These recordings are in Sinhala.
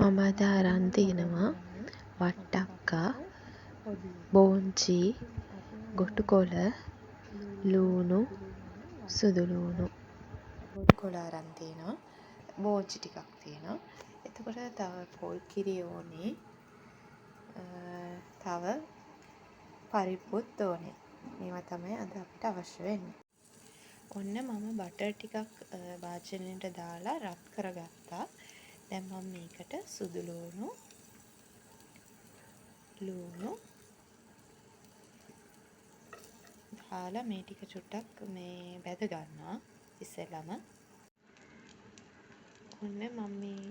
මම අද අරන් තියනවා වට්ටක්කා, බෝංචි, ගොටුකොළ, ලූණු, සුදු ලූණු. ගොටුකොළ අරන් තියනවා. බෝංචි ටිකක් තියෙනවා. එතකොට තව පොල් කිරි ඕනේ. තව පරිප්පුත් ඕනේ. මේවා තමයි අද අපිට අවශ්‍ය වෙන්නේ. ඔන්න මම බටර් ටිකක් වාජනයට දාලා රත් කරගත්තා. දැන් මම මේකට සුදු ලූණු, දාලා මේ ටික චුට්ටක් මේ බැද ගන්නවා ඉස්සෙල්ලම. ඔන්න මම මේ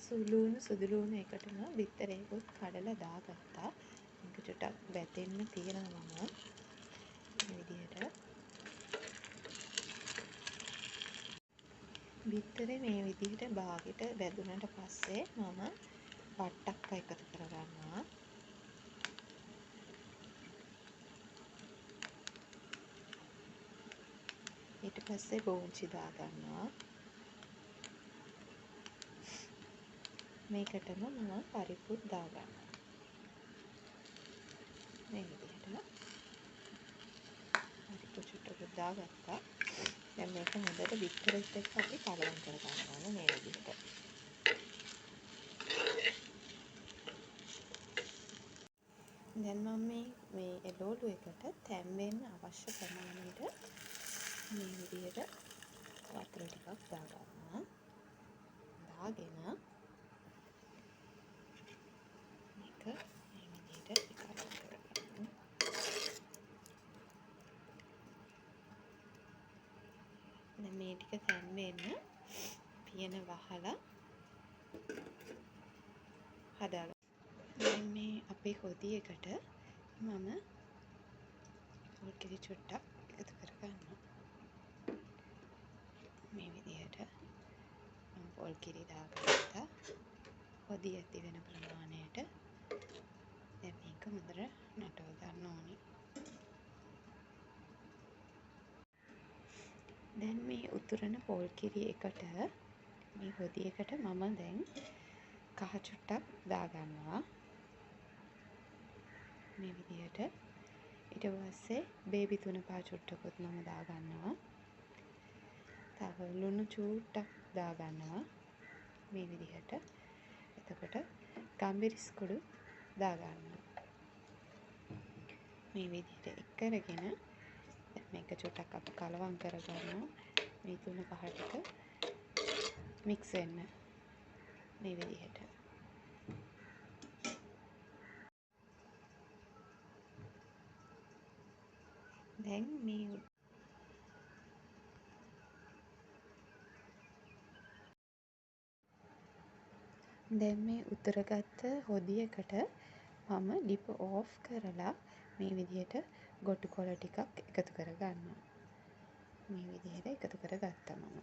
සුදු ලූණු එකටම බිත්තරේකුත් කඩලා දාගත්තා. මේක චුට්ටක් බැදෙන්න තියනවා මම මේ විදිහට. බිත්තරේ මේ විදිහට බාගෙට බැදුනට පස්සේ මම වට්ටක්කා එකතු කරගන්නවා. ඊට පස්සේ බෝංචි දාගන්නවා. මේකටම මම පරිප්පුත් දාගන්නවා. මේ විදිහට පරිප්පු චුට්ටක් දාගත්තා. දැන් මේක හොඳට බිත්තරෙත් එක්ක අපි කලවම් කරගන්නවා මේ විදිහට. දැන් මම මේ එළවලු එකට තැම්බෙන්න අවශ්‍ය ප්‍රමාණයට මේ විදිහට වතුර ටිකක් දාගන්නවා. දාගෙන මේක මේ විදිහට කලවම් කරගන්නවා. දැන් මේ ටික තැම්බෙන්න පියන වහලා හදාගන්න. දැන් මේ අපේ හොදියකට මම පොල් කිරි චුට්ටක් එකතු කරගන්නවා. මේ විදිහට මම පොල් කිරි දාගත්තා. හොදිය ඇති වෙන ප්‍රමාණයට. දැන් මේක හොඳට නටව ගන්න ඕනේ. දැන් මේ උතුරන පොල් කිරි එකට මේ හොදියකට මම දැන් කහ චුට්ටක් දාගන්නවා. මේ විදිහට. ඊට පස්සේ බේබි තුනපා චුට්ටකුත් මම දාගන්නවා. තව ලුණු චූට්ටක් දාගන්නවා. මේ විදිහට. එතකොට ගම්බිරිස් කුඩු දාගන්නවා. මේ විදිහට එක් කරගෙන මේක චුට්ටක් අපි කලවම් කරගන්නවා. මේ තුන පහ ටික මික්ස් වෙන්න. මේ විදිහට. දැන් මේ උතරගත්ත හොදියකට මම ලිප ඕෆ් කරලා මේ විදිහට ගොටුකොළ ටිකක් එකතු කරගන්නවා. මේ විදිහට එකතු කරගත්තා මම.